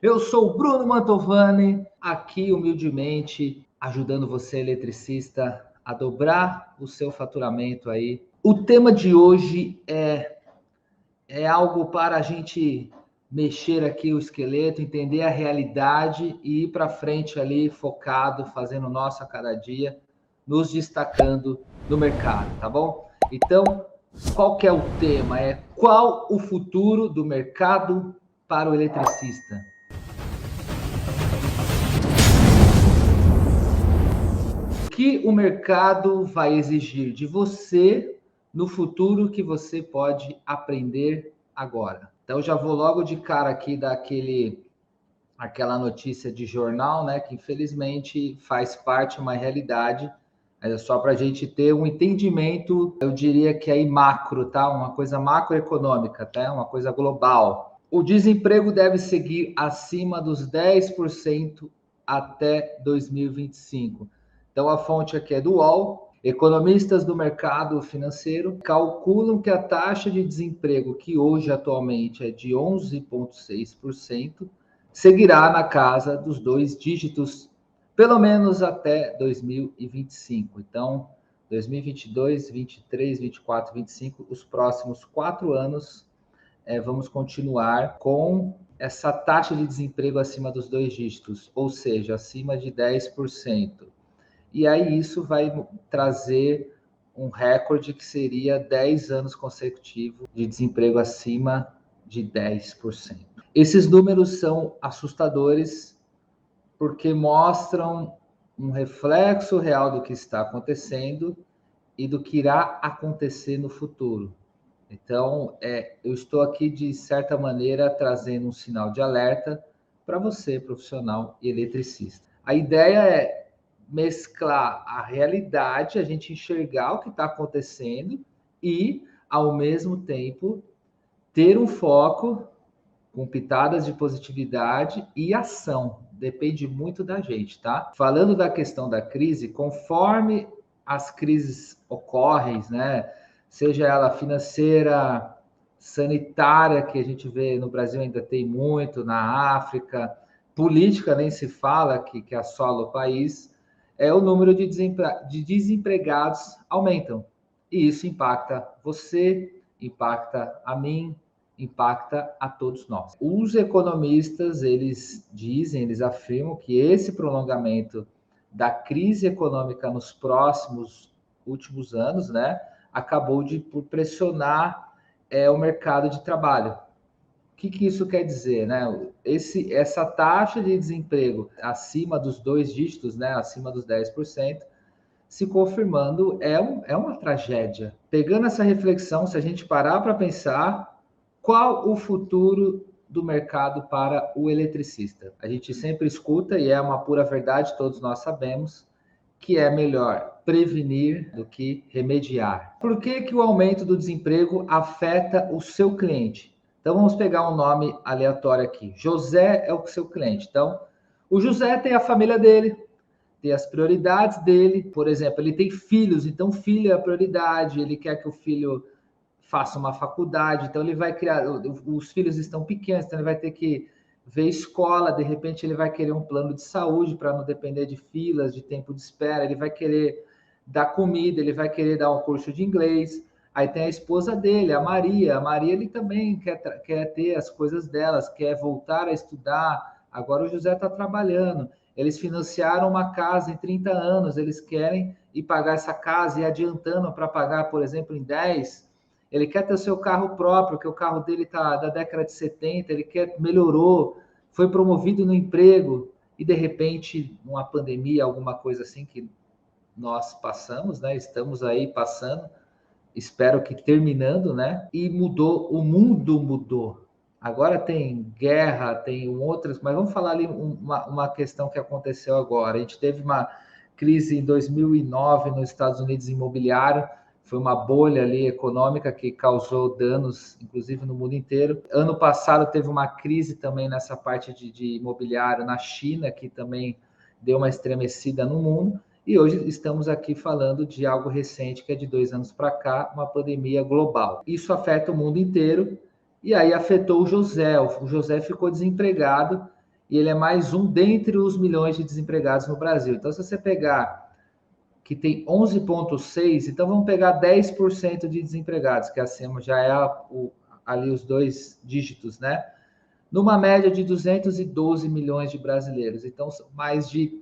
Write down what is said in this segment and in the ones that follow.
Eu sou o Bruno Mantovani, aqui humildemente ajudando você, eletricista, a dobrar o seu faturamento aí. O tema de hoje é algo para a gente mexer aqui o esqueleto, entender a realidade e ir para frente ali focado, fazendo o nosso a cada dia, nos destacando no mercado, tá bom? Então, qual que é o tema? Qual o futuro do mercado para o eletricista? O que o mercado vai exigir de você no futuro que você pode aprender agora? Então já vou logo de cara aqui dar aquela notícia de jornal, né, que infelizmente faz parte de uma realidade, mas é só para a gente ter um entendimento, eu diria que aí macro, tá? Uma coisa macroeconômica, tá? Uma coisa global. O desemprego deve seguir acima dos 10% até 2025. Então a fonte aqui é do UOL. Economistas do mercado financeiro calculam que a taxa de desemprego, que hoje atualmente é de 11,6%, seguirá na casa dos dois dígitos, pelo menos até 2025. Então, 2022, 23, 24, 25, os próximos 4 anos, vamos continuar com essa taxa de desemprego acima dos dois dígitos, ou seja, acima de 10%. E aí isso vai trazer um recorde que seria 10 anos consecutivos de desemprego acima de 10%. Esses números são assustadores porque mostram um reflexo real do que está acontecendo e do que irá acontecer no futuro. Então, eu estou aqui, de certa maneira, trazendo um sinal de alerta para você, profissional e eletricista. A ideia é mesclar a realidade, a gente enxergar o que está acontecendo e, ao mesmo tempo, ter um foco com pitadas de positividade e ação. Depende muito da gente, tá? Falando da questão da crise, conforme as crises ocorrem, né? Seja ela financeira, sanitária, que a gente vê no Brasil ainda tem muito, na África, política nem se fala, que assola o país, o número de desempregados aumentam. E isso impacta você, impacta a mim, impacta a todos nós. Os economistas, eles dizem, eles afirmam que esse prolongamento da crise econômica nos próximos últimos anos, né, acabou por pressionar o mercado de trabalho. O que isso quer dizer, né? Essa taxa de desemprego acima dos dois dígitos, né, acima dos 10%, se confirmando é uma tragédia. Pegando essa reflexão, se a gente parar para pensar, qual o futuro do mercado para o eletricista? A gente sempre escuta, e é uma pura verdade, todos nós sabemos, que é melhor prevenir do que remediar. Por que o aumento do desemprego afeta o seu cliente? Então vamos pegar um nome aleatório aqui. José é o seu cliente. Então, o José tem a família dele, ter as prioridades dele. Por exemplo, ele tem filhos, então filho é a prioridade, ele quer que o filho faça uma faculdade, então ele vai criar, os filhos estão pequenos, então ele vai ter que ver escola, de repente ele vai querer um plano de saúde para não depender de filas, de tempo de espera, ele vai querer dar comida, ele vai querer dar um curso de inglês. Aí tem a esposa dele, a Maria ele também quer ter as coisas delas, quer voltar a estudar. Agora o José está trabalhando. Eles financiaram uma casa em 30 anos, eles querem ir pagar essa casa e adiantando para pagar, por exemplo, em 10. Ele quer ter o seu carro próprio, que o carro dele está da década de 70, ele melhorou, foi promovido no emprego, e de repente, uma pandemia, alguma coisa assim que nós passamos, né? Estamos aí passando, espero que terminando, né? E mudou, o mundo mudou. Agora tem guerra, tem outras, mas vamos falar ali uma questão que aconteceu agora. A gente teve uma crise em 2009 nos Estados Unidos imobiliário, foi uma bolha ali econômica que causou danos, inclusive no mundo inteiro. Ano passado teve uma crise também nessa parte de imobiliário na China, que também deu uma estremecida no mundo. E hoje estamos aqui falando de algo recente, que é de 2 anos para cá, uma pandemia global. Isso afeta o mundo inteiro, e aí afetou o José. O José ficou desempregado, e ele é mais um dentre os milhões de desempregados no Brasil. Então, se você pegar que tem 11,6, então vamos pegar 10% de desempregados, que acima já é ali os 2 dígitos, né? Numa média de 212 milhões de brasileiros. Então, são mais de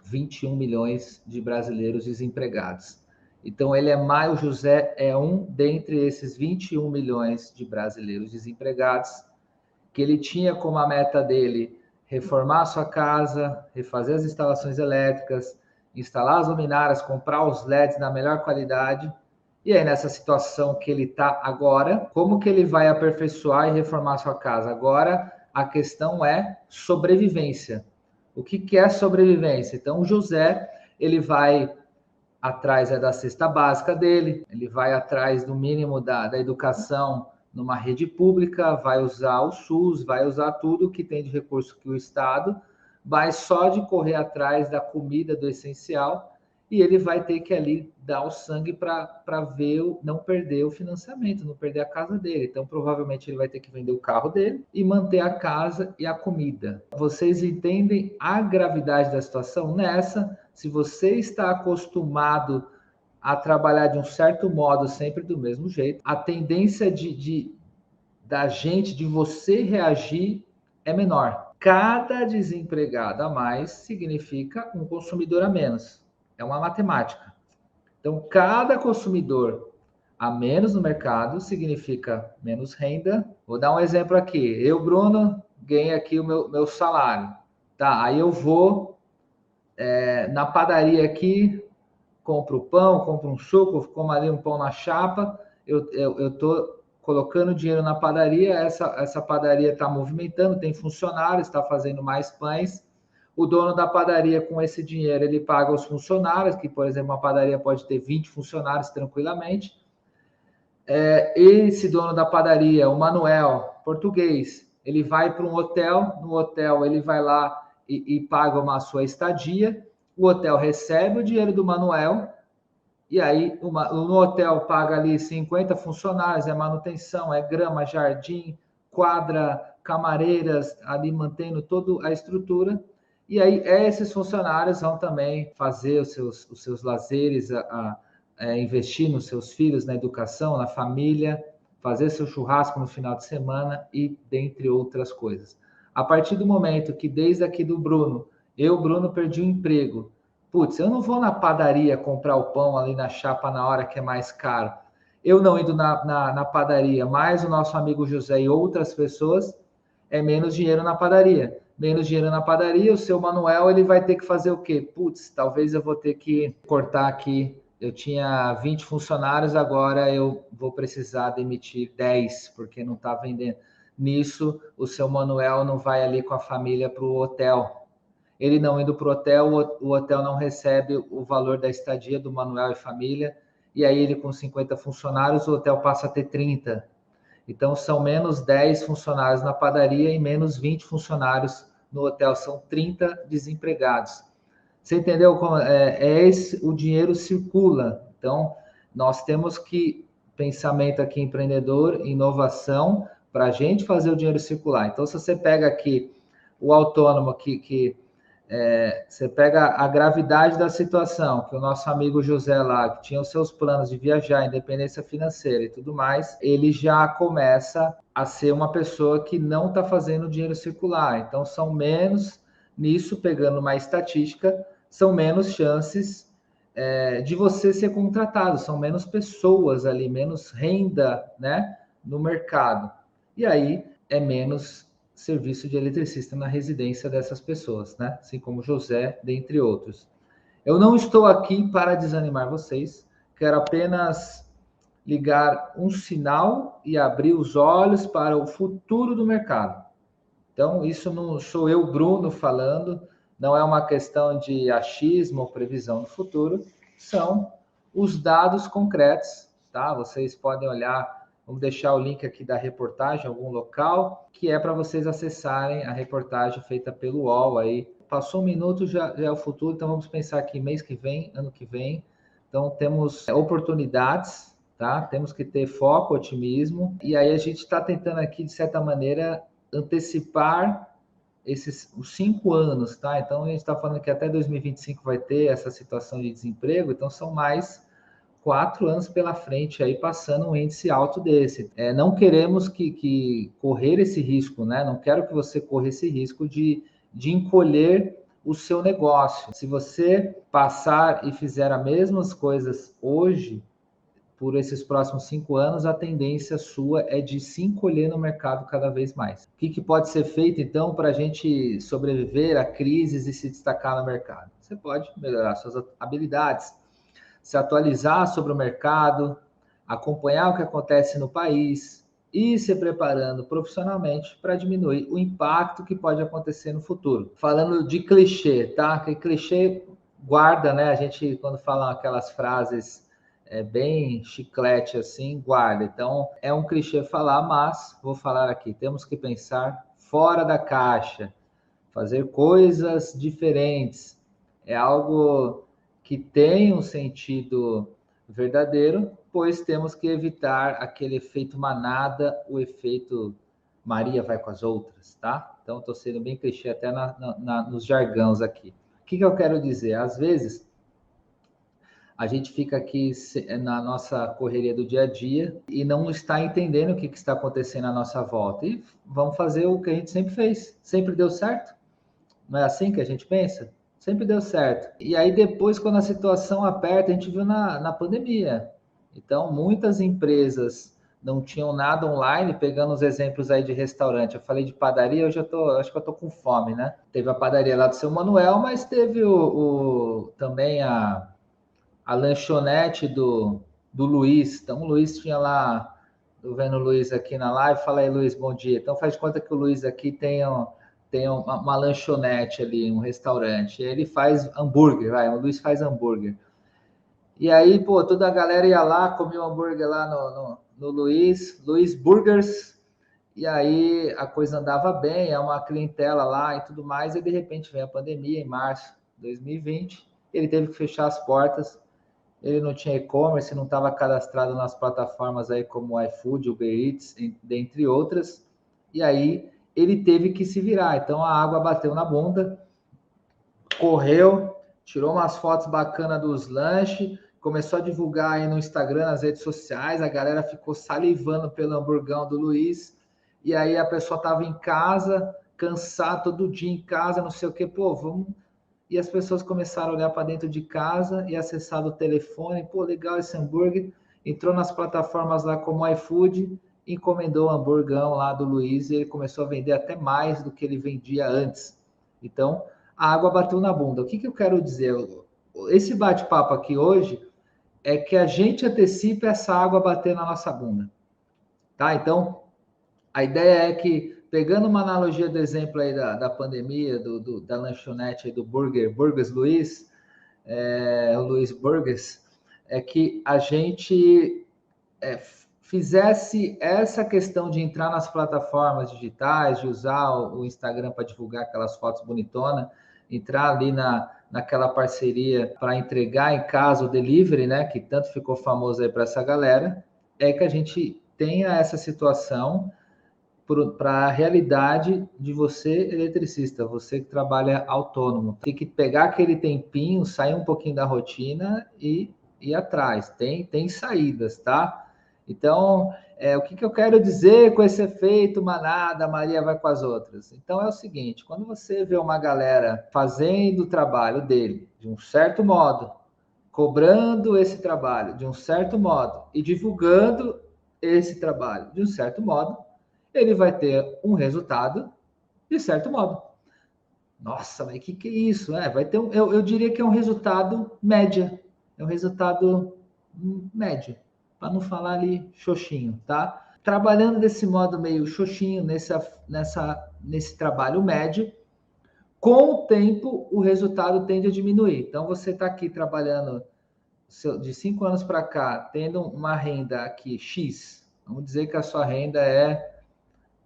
21 milhões de brasileiros desempregados. Então, o José é um dentre esses 21 milhões de brasileiros desempregados, que ele tinha como a meta dele reformar a sua casa, refazer as instalações elétricas, instalar as luminárias, comprar os LEDs na melhor qualidade. E aí, nessa situação que ele está agora, como que ele vai aperfeiçoar e reformar a sua casa? Agora, a questão é sobrevivência. O que é sobrevivência? Então, o José, ele vai atrás da cesta básica dele, ele vai atrás do mínimo da educação numa rede pública, vai usar o SUS, vai usar tudo que tem de recurso que o Estado, mas só de correr atrás da comida, do essencial, e ele vai ter que ali dar o sangue para ver, não perder o financiamento, não perder a casa dele. Então, provavelmente, ele vai ter que vender o carro dele e manter a casa e a comida. Vocês entendem a gravidade da situação? Nessa, se você está acostumado a trabalhar de um certo modo, sempre do mesmo jeito, a tendência da gente, de você reagir, é menor. Cada desempregado a mais significa um consumidor a menos. É uma matemática. Então, cada consumidor a menos no mercado significa menos renda. Vou dar um exemplo aqui. Eu, Bruno, ganho aqui o meu salário. Tá, aí eu vou na padaria aqui, compro pão, compro um suco, como ali um pão na chapa. Eu tô colocando dinheiro na padaria, essa padaria está movimentando, tem funcionários, está fazendo mais pães. O dono da padaria, com esse dinheiro, ele paga os funcionários, que, por exemplo, uma padaria pode ter 20 funcionários tranquilamente. Esse dono da padaria, o Manuel, português, ele vai para um hotel, no hotel ele vai lá e paga uma sua estadia, o hotel recebe o dinheiro do Manuel, e aí no hotel paga ali 50 funcionários, é manutenção, é grama, jardim, quadra, camareiras, ali mantendo toda a estrutura. E aí esses funcionários vão também fazer os seus lazeres, investir nos seus filhos, na educação, na família, fazer seu churrasco no final de semana e dentre outras coisas. A partir do momento que, desde aqui do Bruno, Bruno, perdi o emprego. Putz, eu não vou na padaria comprar o pão ali na chapa na hora que é mais caro. Eu não indo na padaria, mais o nosso amigo José e outras pessoas, é menos dinheiro na padaria. Menos dinheiro na padaria, o seu Manuel, ele vai ter que fazer o quê? Putz, talvez eu vou ter que cortar aqui. Eu tinha 20 funcionários, agora eu vou precisar demitir 10, porque não está vendendo. Nisso, o seu Manuel não vai ali com a família para o hotel. Ele não indo para o hotel, o hotel não recebe o valor da estadia do Manuel e família, e aí ele com 50 funcionários, o hotel passa a ter 30. Então, são menos 10 funcionários na padaria e menos 20 funcionários no hotel. São 30 desempregados. Você entendeu como o dinheiro circula? Então, nós temos que pensamento aqui empreendedor, inovação, para a gente fazer o dinheiro circular. Então, se você pega aqui o autônomo você pega a gravidade da situação, que o nosso amigo José lá, que tinha os seus planos de viajar, independência financeira e tudo mais, ele já começa a ser uma pessoa que não está fazendo o dinheiro circular. Então, são menos, nisso, pegando uma estatística, são menos chances de você ser contratado, são menos pessoas ali, menos renda, né, no mercado. E aí, é menos serviço de eletricista na residência dessas pessoas, né? Assim como José, dentre outros. Eu não estou aqui para desanimar vocês, quero apenas ligar um sinal e abrir os olhos para o futuro do mercado. Então, isso não sou eu, Bruno, falando, não é uma questão de achismo ou previsão do futuro, são os dados concretos, tá? Vocês podem olhar. Vamos deixar o link aqui da reportagem, algum local, que é para vocês acessarem a reportagem feita pelo UOL aí. Passou um minuto, já é o futuro, então vamos pensar aqui mês que vem, ano que vem. Então temos oportunidades, tá? Temos que ter foco, otimismo, e aí a gente está tentando aqui, de certa maneira, antecipar os 5 anos, tá? Então, a gente está falando que até 2025 vai ter essa situação de desemprego, então são mais 4 anos pela frente aí passando um índice alto desse. Não queremos que correr esse risco, né? Não quero que você corra esse risco de encolher o seu negócio. Se você passar e fizer as mesmas coisas hoje, por esses próximos 5 anos, a tendência sua é de se encolher no mercado cada vez mais. O que pode ser feito, então, para a gente sobreviver a crises e se destacar no mercado? Você pode melhorar suas habilidades, se atualizar sobre o mercado, acompanhar o que acontece no país e se preparando profissionalmente para diminuir o impacto que pode acontecer no futuro. Falando de clichê, tá? Que clichê guarda, né? A gente, quando fala aquelas frases bem chiclete assim, guarda. Então, é um clichê falar, mas vou falar aqui. Temos que pensar fora da caixa, fazer coisas diferentes. É algo que tem um sentido verdadeiro, pois temos que evitar aquele efeito manada, o efeito Maria vai com as outras, tá? Então, estou sendo bem clichê até nos jargões aqui. O que eu quero dizer? Às vezes, a gente fica aqui na nossa correria do dia a dia e não está entendendo o que está acontecendo à nossa volta. E vamos fazer o que a gente sempre fez. Sempre deu certo? Não é assim que a gente pensa? Sempre deu certo. E aí depois, quando a situação aperta, a gente viu na pandemia. Então, muitas empresas não tinham nada online, pegando os exemplos aí de restaurante. Eu falei de padaria, acho que eu tô com fome, né? Teve a padaria lá do seu Manuel, mas teve também a lanchonete do Luiz. Então, o Luiz tinha lá, tô vendo o Luiz aqui na live. Fala aí, Luiz, bom dia. Então, faz de conta que o Luiz aqui tem uma lanchonete ali, um restaurante. Ele faz hambúrguer, o Luiz faz hambúrguer. E aí, pô, toda a galera ia lá, comia um hambúrguer lá no Luiz Burgers, e aí a coisa andava bem, é uma clientela lá e tudo mais, e de repente vem a pandemia, em março de 2020, ele teve que fechar as portas, ele não tinha e-commerce, não estava cadastrado nas plataformas aí como o iFood, Uber Eats, dentre outras, e aí ele teve que se virar. Então a água bateu na bunda, correu, tirou umas fotos bacanas dos lanches, começou a divulgar aí no Instagram, nas redes sociais, a galera ficou salivando pelo hamburgão do Luiz, e aí a pessoa estava em casa, cansada, todo dia em casa, não sei o que, pô, vamos... E as pessoas começaram a olhar para dentro de casa e acessar o telefone, pô, legal esse hambúrguer, entrou nas plataformas lá como o iFood, encomendou o hamburgão lá do Luiz e ele começou a vender até mais do que ele vendia antes. Então, a água bateu na bunda. O que eu quero dizer? Esse bate-papo aqui hoje é que a gente antecipe essa água bater na nossa bunda, tá? Então, a ideia é que, pegando uma analogia do exemplo aí da pandemia, da lanchonete aí do Burgers Luiz, o Luiz Burgers, é que a gente fizesse essa questão de entrar nas plataformas digitais, de usar o Instagram para divulgar aquelas fotos bonitonas, entrar ali naquela parceria para entregar em casa o delivery, né, que tanto ficou famoso aí para essa galera, é que a gente tenha essa situação para a realidade de você, eletricista, você que trabalha autônomo. Tem que pegar aquele tempinho, sair um pouquinho da rotina e ir atrás. Tem saídas, tá? Então, o que eu quero dizer com esse efeito manada, Maria vai com as outras? Então, é o seguinte, quando você vê uma galera fazendo o trabalho dele de um certo modo, cobrando esse trabalho de um certo modo e divulgando esse trabalho de um certo modo, ele vai ter um resultado de certo modo. Nossa, mas que é isso? Vai ter eu diria que é um resultado média. É um resultado médio, para não falar ali xoxinho, tá? Trabalhando desse modo meio xoxinho, nesse trabalho médio, com o tempo o resultado tende a diminuir. Então você está aqui trabalhando de 5 anos para cá, tendo uma renda aqui X, vamos dizer que a sua renda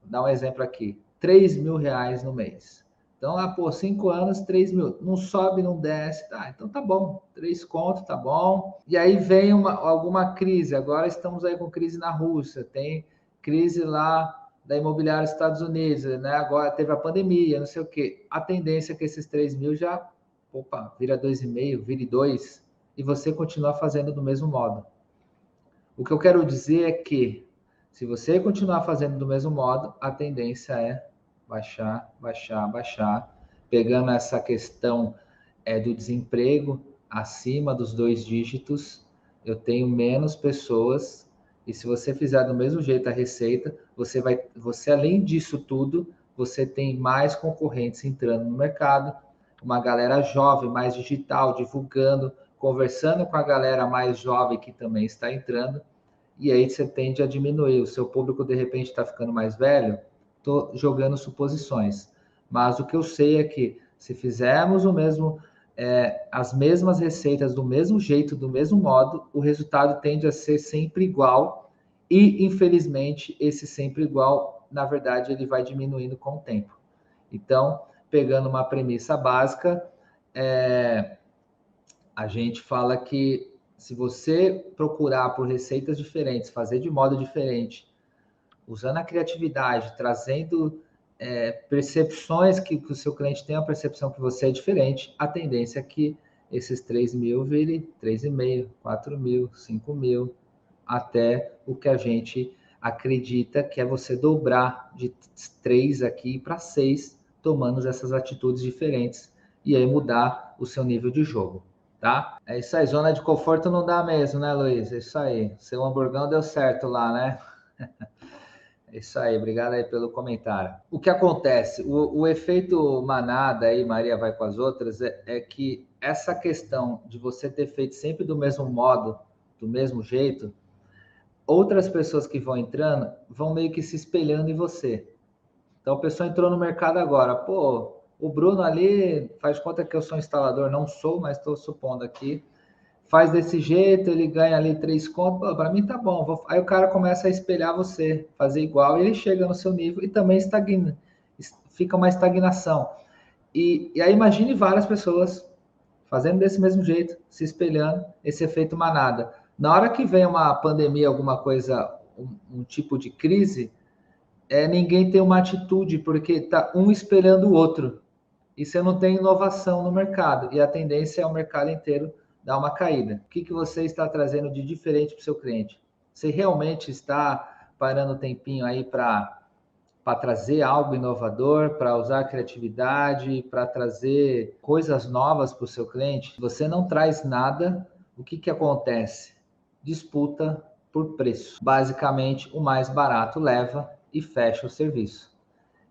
vou dar um exemplo aqui, R$ 3.000 no mês. Então, por 5 anos, 3 mil. Não sobe, não desce. Tá, então tá bom. 3 conto, tá bom. E aí vem alguma crise. Agora estamos aí com crise na Rússia. Tem crise lá da imobiliária dos Estados Unidos, né? Agora teve a pandemia, não sei o quê. A tendência é que esses 3 mil já, opa, vira 2,5, vire 2, e você continua fazendo do mesmo modo. O que eu quero dizer é que, se você continuar fazendo do mesmo modo, a tendência é baixar, baixar, baixar, pegando essa questão do desemprego acima dos 2 dígitos, eu tenho menos pessoas, e se você fizer do mesmo jeito a receita, você além disso tudo, você tem mais concorrentes entrando no mercado, uma galera jovem, mais digital, divulgando, conversando com a galera mais jovem que também está entrando, e aí você tende a diminuir. O seu público, de repente, está ficando mais velho. Estou jogando suposições. Mas o que eu sei é que, se fizermos o mesmo, as mesmas receitas do mesmo jeito, do mesmo modo, o resultado tende a ser sempre igual. E, infelizmente, esse sempre igual, na verdade, ele vai diminuindo com o tempo. Então, pegando uma premissa básica, a gente fala que se você procurar por receitas diferentes, fazer de modo diferente, usando a criatividade, trazendo percepções que o seu cliente tem a percepção que você é diferente, a tendência é que esses 3 mil vire 3,5, 4 mil, 5 mil, até o que a gente acredita que é você dobrar de 3 aqui para 6, tomando essas atitudes diferentes, e aí mudar o seu nível de jogo. Tá? É isso aí, zona de conforto não dá mesmo, né, Luiz? É isso aí. Seu hamburgão deu certo lá, né? É isso aí, obrigado aí pelo comentário. O que acontece? O efeito manada aí, Maria vai com as outras, é que essa questão de você ter feito sempre do mesmo modo, do mesmo jeito, outras pessoas que vão entrando vão meio que se espelhando em você. Então, a pessoa entrou no mercado agora, pô, o Bruno ali faz conta que eu sou instalador, não sou, mas estou supondo aqui, faz desse jeito, ele ganha ali 3 contos, para mim tá bom. Aí o cara começa a espelhar você, fazer igual, e ele chega no seu nível e também estagna, fica uma estagnação. E aí imagine várias pessoas fazendo desse mesmo jeito, se espelhando, esse efeito manada. Na hora que vem uma pandemia, alguma coisa, um tipo de crise, ninguém tem uma atitude, porque tá um espelhando o outro. E você não tem inovação no mercado. E a tendência é o mercado inteiro dar uma caída. O que você está trazendo de diferente para o seu cliente? Você realmente está parando um tempinho aí para trazer algo inovador, para usar criatividade, para trazer coisas novas para o seu cliente? Se você não traz nada, o que acontece? Disputa por preço. Basicamente, o mais barato leva e fecha o serviço.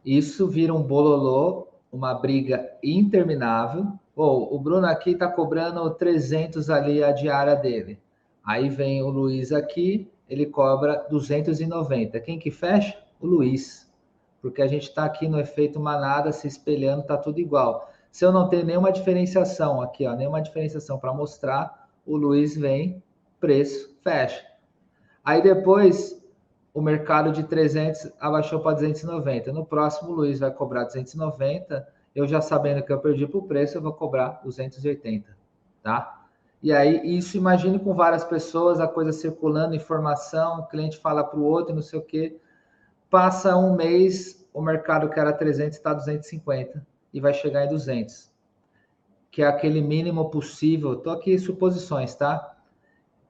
Isso vira um bololô, uma briga interminável. O Bruno aqui está cobrando 300 ali a diária dele. Aí vem o Luiz aqui, ele cobra 290. Quem que fecha? O Luiz. Porque a gente está aqui no efeito manada, se espelhando, está tudo igual. Se eu não tenho nenhuma diferenciação aqui, ó, nenhuma diferenciação para mostrar, o Luiz vem, preço, fecha. Aí depois o mercado de 300 abaixou para 290. No próximo, o Luiz vai cobrar 290. Eu já sabendo que eu perdi por preço, eu vou cobrar 280, tá? E aí, isso imagine com várias pessoas, a coisa circulando, informação, o cliente fala para o outro, não sei o quê. Passa um mês, o mercado que era 300 está 250 e vai chegar em 200, que é aquele mínimo possível. Estou aqui suposições, tá?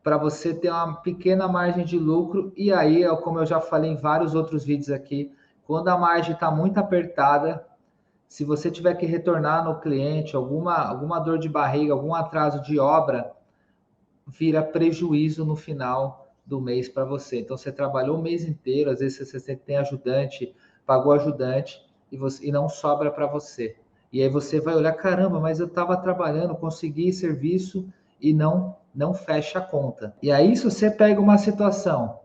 Para você ter uma pequena margem de lucro, e aí, como eu já falei em vários outros vídeos aqui, quando a margem está muito apertada, se você tiver que retornar no cliente, alguma dor de barriga, algum atraso de obra, vira prejuízo no final do mês para você. Então, você trabalhou o mês inteiro, às vezes você tem ajudante, pagou ajudante, e não sobra para você. E aí você vai olhar, caramba, mas eu estava trabalhando, consegui serviço e não fecha a conta. E aí, se você pega uma situação,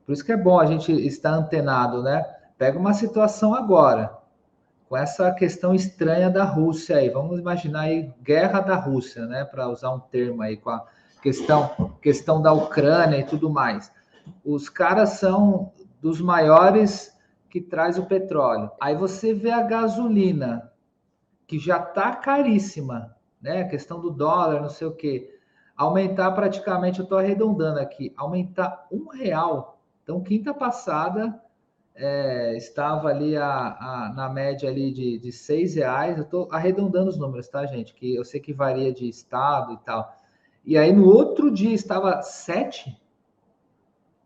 por isso que é bom a gente estar antenado, né? Pega uma situação agora, com essa questão estranha da Rússia aí. Vamos imaginar aí guerra da Rússia, né? Para usar um termo aí, com a questão da Ucrânia e tudo mais. Os caras são dos maiores que traz o petróleo. Aí você vê a gasolina, que já está caríssima, né? A questão do dólar, não sei o quê. Aumentar praticamente, eu estou arredondando aqui, aumentar R$1. Então, quinta passada, estava ali na média ali de R$ 6. Eu estou arredondando os números, tá, gente? Que eu sei que varia de estado e tal. E aí no outro dia estava 7.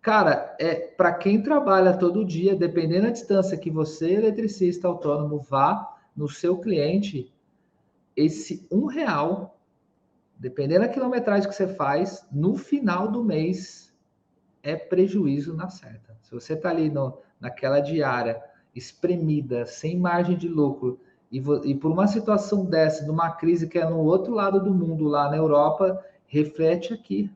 Cara, para quem trabalha todo dia, dependendo da distância que você, eletricista autônomo, vá no seu cliente, esse R$ 1, dependendo da quilometragem que você faz, no final do mês é prejuízo na certa. Se você está ali naquela diária, espremida, sem margem de lucro, e por uma situação dessa, de uma crise que é no outro lado do mundo, lá na Europa, reflete aqui.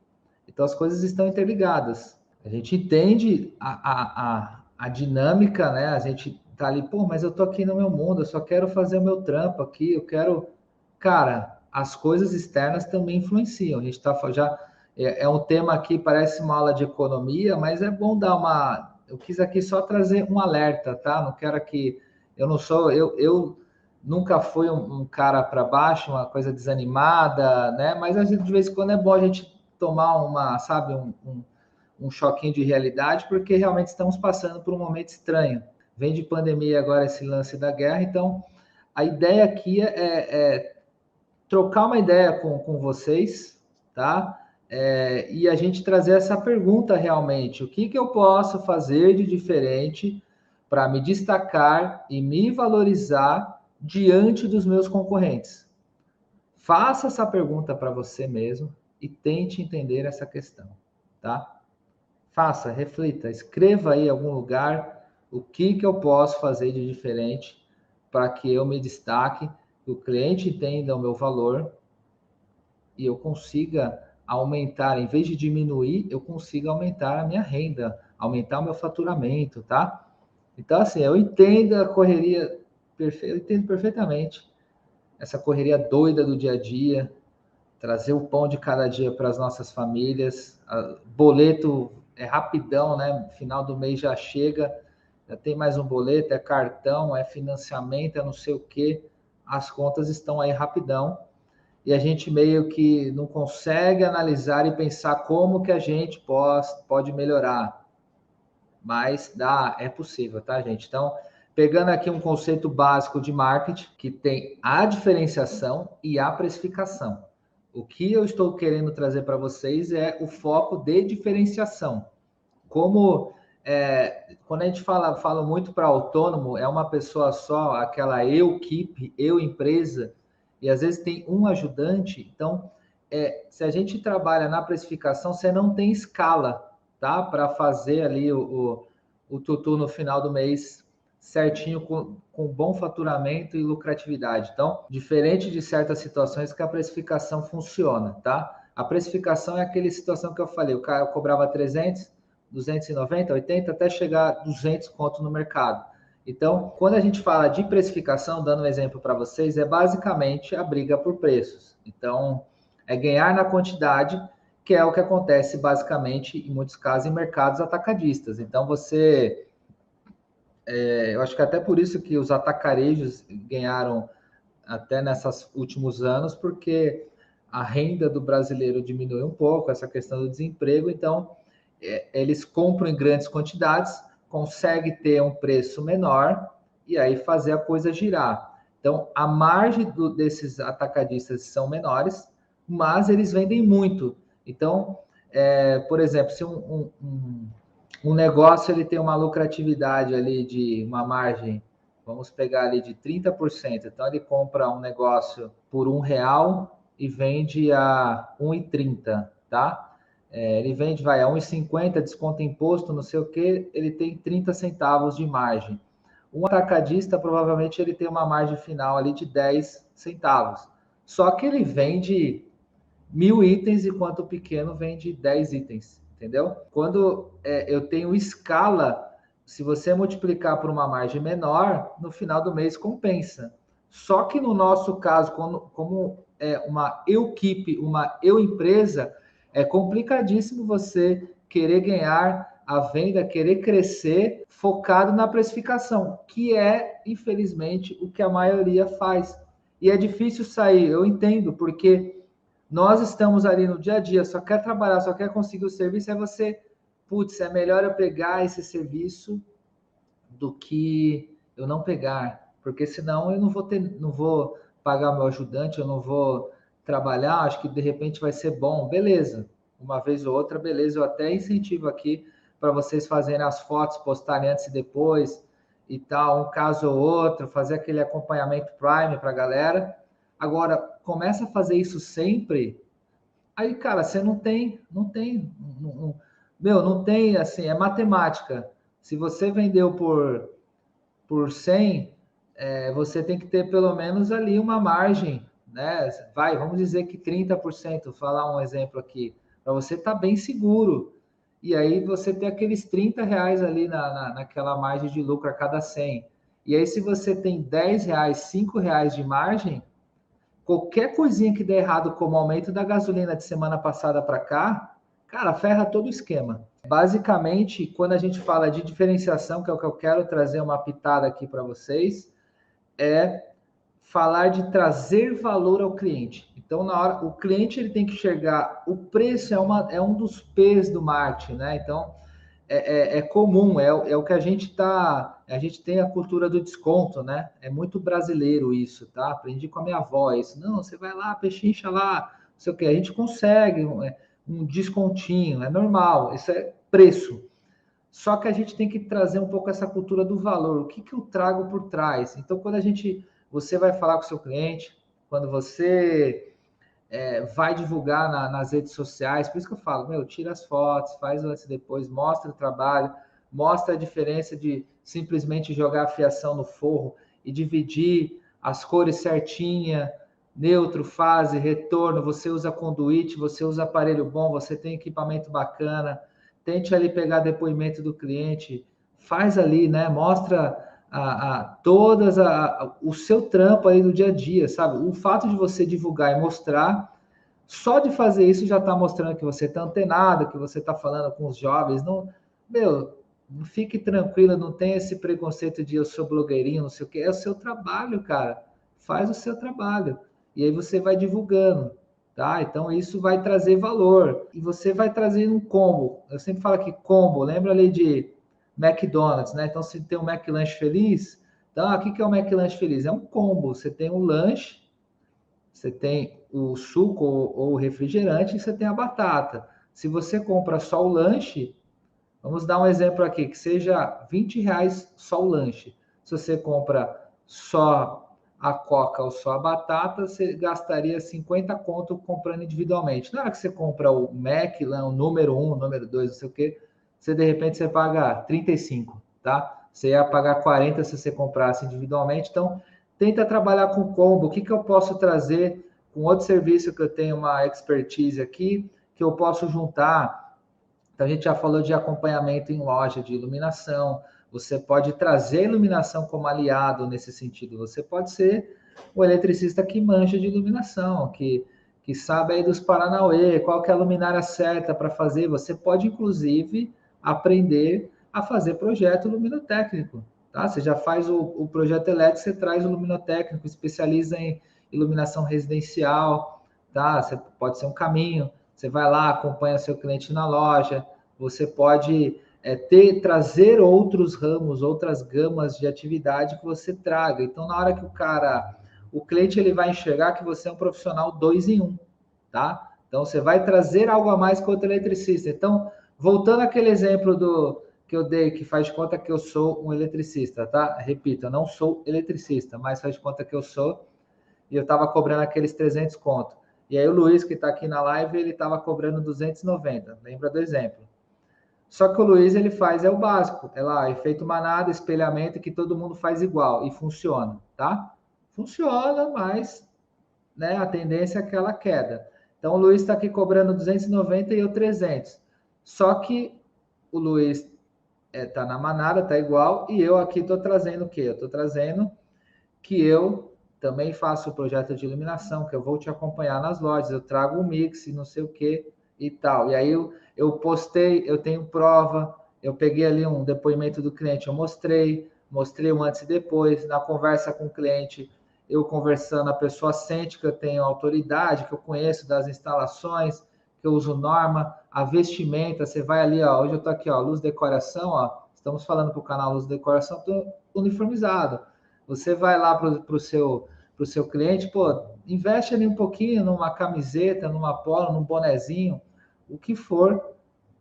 Então as coisas estão interligadas. A gente entende a dinâmica, né? A gente tá ali, pô, mas eu tô aqui no meu mundo, eu só quero fazer o meu trampo aqui, eu quero. Cara, as coisas externas também influenciam. A gente tá já. É um tema aqui, parece uma aula de economia, mas é bom dar uma. Eu quis aqui só trazer um alerta, tá? Não quero aqui. Eu não sou. Eu nunca fui um cara para baixo, uma coisa desanimada, né? Mas a gente, de vez em quando é bom a gente tomar uma, sabe, um choquinho de realidade, porque realmente estamos passando por um momento estranho. Vem de pandemia agora esse lance da guerra, então a ideia aqui é trocar uma ideia com vocês, tá? E a gente trazer essa pergunta realmente: o que eu posso fazer de diferente para me destacar e me valorizar diante dos meus concorrentes? Faça essa pergunta para você mesmo e tente entender essa questão, tá? Faça, reflita, escreva aí em algum lugar o que eu posso fazer de diferente para que eu me destaque, que o cliente entenda o meu valor e eu consiga aumentar, em vez de diminuir, eu consiga aumentar a minha renda, aumentar o meu faturamento, tá? Então, assim, eu entendo a correria, eu entendo perfeitamente essa correria doida do dia a dia, trazer o pão de cada dia para as nossas famílias. Boleto é rapidão, né? Final do mês já chega, já tem mais um boleto, é cartão, é financiamento, é não sei o quê. As contas estão aí rapidão e a gente meio que não consegue analisar e pensar como que a gente pode melhorar. Mas é possível, tá, gente? Então, pegando aqui um conceito básico de marketing, que tem a diferenciação e a precificação. O que eu estou querendo trazer para vocês é o foco de diferenciação. Como quando a gente fala muito para autônomo, é uma pessoa só, aquela eu equipe, eu empresa, e às vezes tem um ajudante. Então, se a gente trabalha na precificação, você não tem escala, tá? Para fazer ali o tutu no final do mês certinho, com bom faturamento e lucratividade. Então, diferente de certas situações que a precificação funciona, tá? A precificação é aquela situação que eu falei, o cara cobrava 300, 290, 80, até chegar a 200 conto no mercado. Então, quando a gente fala de precificação, dando um exemplo para vocês, é basicamente a briga por preços. Então, é ganhar na quantidade, que é o que acontece basicamente, em muitos casos, em mercados atacadistas. Então, eu acho que até por isso que os atacarejos ganharam até nesses últimos anos, porque a renda do brasileiro diminuiu um pouco, essa questão do desemprego, então eles compram em grandes quantidades, conseguem ter um preço menor e aí fazer a coisa girar. Então, a margem desses atacadistas são menores, mas eles vendem muito. Então, por exemplo, se um negócio ele tem uma lucratividade ali de uma margem, vamos pegar ali de 30%. Então ele compra um negócio por R$ 1 e vende a 1,30, tá? Ele vende, vai a 1,50, desconta imposto, não sei o que, ele tem 30 centavos de margem. Um atacadista, provavelmente, ele tem uma margem final ali de 10 centavos. Só que ele vende 1.000 itens, enquanto o pequeno vende 10 itens, entendeu? Quando eu tenho escala, se você multiplicar por uma margem menor, no final do mês compensa. Só que no nosso caso, como é uma eu-equipe, uma eu-empresa, é complicadíssimo você querer ganhar a venda, querer crescer focado na precificação, que é, infelizmente, o que a maioria faz. E é difícil sair, eu entendo, porque nós estamos ali no dia a dia, só quer trabalhar, só quer conseguir o serviço, é você, putz, é melhor eu pegar esse serviço, do que eu não pegar, porque senão eu não vou pagar meu ajudante, eu não vou trabalhar, acho que de repente vai ser bom, beleza, uma vez ou outra, beleza, eu até incentivo aqui para vocês fazerem as fotos, postarem antes e depois e tal, um caso ou outro, fazer aquele acompanhamento Prime para a galera. Agora, começa a fazer isso sempre, aí, cara, você não tem, assim, é matemática. Se você vendeu por 100, você tem que ter pelo menos ali uma margem, né? Vamos dizer que 30%, falar um exemplo aqui, para você estar bem seguro. E aí você tem aqueles R$ 30 ali naquela margem de lucro a cada 100. E aí, se você tem R$ 10, R$ 5 de margem, qualquer coisinha que der errado, como o aumento da gasolina de semana passada para cá, cara, ferra todo o esquema. Basicamente, quando a gente fala de diferenciação, que é o que eu quero trazer uma pitada aqui para vocês, é falar de trazer valor ao cliente. Então, na hora, o cliente ele tem que enxergar, o preço é um dos P's do marketing, né? Então, comum, é o que a gente tem a cultura do desconto, né? É muito brasileiro isso, tá? Aprendi com a minha avó isso. Não, você vai lá, pechincha lá, não sei o que, a gente consegue um descontinho, é normal, isso é preço. Só que a gente tem que trazer um pouco essa cultura do valor. O que, que eu trago por trás? Então, você vai falar com o seu cliente, quando você vai divulgar nas redes sociais, por isso que eu falo, tira as fotos, faz o antes e depois, mostra o trabalho, mostra a diferença de simplesmente jogar a fiação no forro e dividir as cores certinha, neutro, fase, retorno, você usa conduíte, você usa aparelho bom, você tem equipamento bacana, tente ali pegar depoimento do cliente, faz ali, né? Mostra o seu trampo aí do dia a dia, sabe? O fato de você divulgar e mostrar, só de fazer isso já está mostrando que você está antenado, que você está falando com os jovens. Não, não fique tranquila, não tem esse preconceito de eu sou blogueirinho, não sei o que. É o seu trabalho, cara. Faz o seu trabalho. E aí você vai divulgando, tá? Então isso vai trazer valor. E você vai trazer um combo. Eu sempre falo aqui combo, lembra ali de McDonald's, né? Então, se tem um McLanche Feliz, então, o que é o McLanche Feliz? É um combo. Você tem um lanche, você tem o suco ou o refrigerante e você tem a batata. Se você compra só o lanche, vamos dar um exemplo aqui, que seja R$ 20 só o lanche. Se você compra só a coca ou só a batata, você gastaria 50 conto comprando individualmente. Na hora que você compra o Mac, lá, o número 1, o número 2, não sei o quê, você de repente você paga 35, tá? Você ia pagar 40 se você comprasse individualmente. Então, tenta trabalhar com combo. O que eu posso trazer com outro serviço que eu tenho uma expertise aqui, que eu posso juntar? Então, a gente já falou de acompanhamento em loja, de iluminação. Você pode trazer iluminação como aliado nesse sentido. Você pode ser o eletricista que manja de iluminação, que sabe aí dos Paranauê, qual que é a luminária certa para fazer. Você pode, inclusive, aprender a fazer projeto luminotécnico. Tá? Você já faz o projeto elétrico, você traz o luminotécnico, especializa em iluminação residencial. Tá? Você pode ser um caminho. Você vai lá, acompanha seu cliente na loja, você pode trazer outros ramos, outras gamas de atividade que você traga. Então, na hora que o cliente ele vai enxergar que você é um profissional 2 em 1, tá? Então, você vai trazer algo a mais que outro eletricista. Então, voltando àquele exemplo que eu dei, que faz de conta que eu sou um eletricista, tá? Repito, eu não sou eletricista, mas faz de conta que eu sou, e eu estava cobrando aqueles 300 conto. E aí o Luiz, que está aqui na live, ele estava cobrando 290. Lembra do exemplo? Só que o Luiz, ele faz o básico. É lá, efeito manada, espelhamento, que todo mundo faz igual. E funciona, tá? Funciona, mas né, a tendência é aquela queda. Então o Luiz está aqui cobrando 290 e eu 300. Só que o Luiz está na manada, está igual. E eu aqui estou trazendo o quê? Eu estou trazendo que eu também faço o projeto de iluminação, que eu vou te acompanhar nas lojas, eu trago um mix, não sei o que e tal. E aí eu postei, eu tenho prova, eu peguei ali um depoimento do cliente, eu mostrei um antes e depois, na conversa com o cliente, eu conversando, a pessoa sente que eu tenho autoridade, que eu conheço das instalações, que eu uso norma, a vestimenta, você vai ali, ó, hoje eu tô aqui, ó, luz decoração, ó, Estamos falando para o canal Luz Decoração uniformizado. Você vai lá para o seu cliente, pô, investe ali um pouquinho numa camiseta, numa polo, num bonezinho, o que for,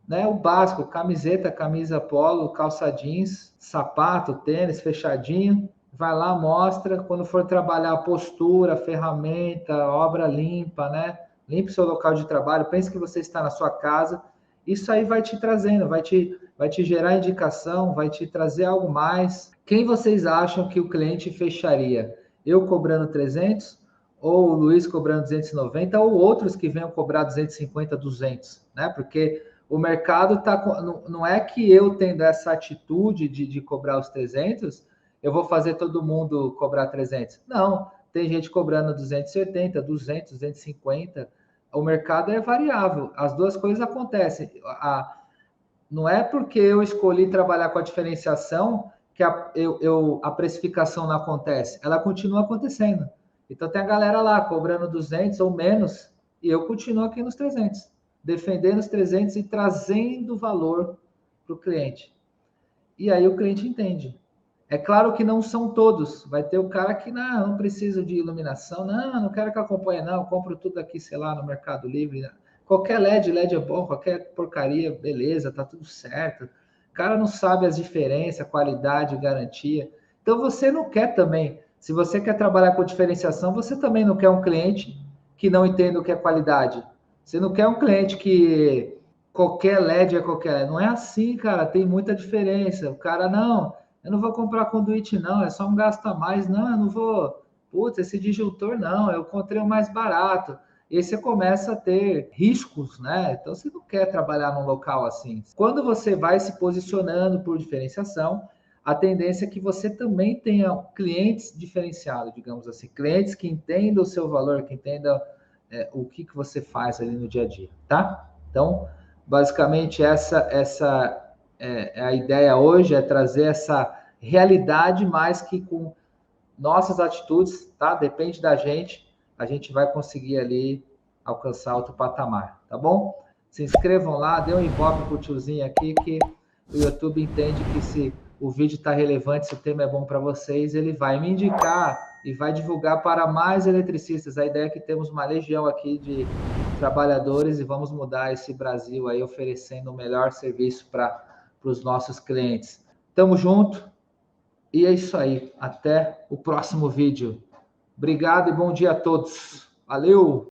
né? O básico, camiseta, camisa polo, calça jeans, sapato, tênis fechadinho. Vai lá, mostra. Quando for trabalhar postura, ferramenta, obra limpa, né? Limpe seu local de trabalho. Pense que você está na sua casa. Isso aí vai te trazendo, vai te gerar indicação, vai te trazer algo mais. Quem vocês acham que o cliente fecharia? Eu cobrando 300 ou o Luiz cobrando 290 ou outros que venham cobrar 250, 200, né? Porque o mercado não é que eu tendo essa atitude de cobrar os 300, eu vou fazer todo mundo cobrar 300. Não, tem gente cobrando 270, 200, 250. O mercado é variável, as duas coisas acontecem. Não é porque eu escolhi trabalhar com a diferenciação que a precificação não acontece, ela continua acontecendo. Então tem a galera lá cobrando 200 ou menos e eu continuo aqui nos 300, defendendo os 300 e trazendo valor para o cliente. E aí o cliente entende. É claro que não são todos. Vai ter o cara que não preciso de iluminação, não quero que acompanhe, não, eu compro tudo aqui, sei lá, no Mercado Livre. Qualquer LED é bom, qualquer porcaria, beleza, tá tudo certo. O cara não sabe as diferenças, qualidade, garantia. Então você não quer também, se você quer trabalhar com diferenciação, você também não quer um cliente que não entenda o que é qualidade. Você não quer um cliente que qualquer LED é qualquer LED. Não é assim, cara, tem muita diferença. O cara, não, eu não vou comprar conduíte, não, é só um gasto a mais. Não, eu não vou. Putz, esse disjuntor não, eu encontrei o mais barato. E aí você começa a ter riscos, né? Então você não quer trabalhar num local assim. Quando você vai se posicionando por diferenciação, a tendência é que você também tenha clientes diferenciados, digamos assim, clientes que entendam o seu valor, que entendam o que você faz ali no dia a dia, tá? Então, basicamente essa é a ideia hoje, é trazer essa realidade, mais que com nossas atitudes, tá? Depende da gente, a gente vai conseguir ali alcançar outro patamar, tá bom? Se inscrevam lá, dê um ibope pro tiozinho aqui, que o YouTube entende que se o vídeo está relevante, se o tema é bom para vocês, ele vai me indicar e vai divulgar para mais eletricistas. A ideia é que temos uma legião aqui de trabalhadores e vamos mudar esse Brasil aí, oferecendo o melhor serviço para os nossos clientes. Tamo junto. E é isso aí. Até o próximo vídeo. Obrigado e bom dia a todos. Valeu!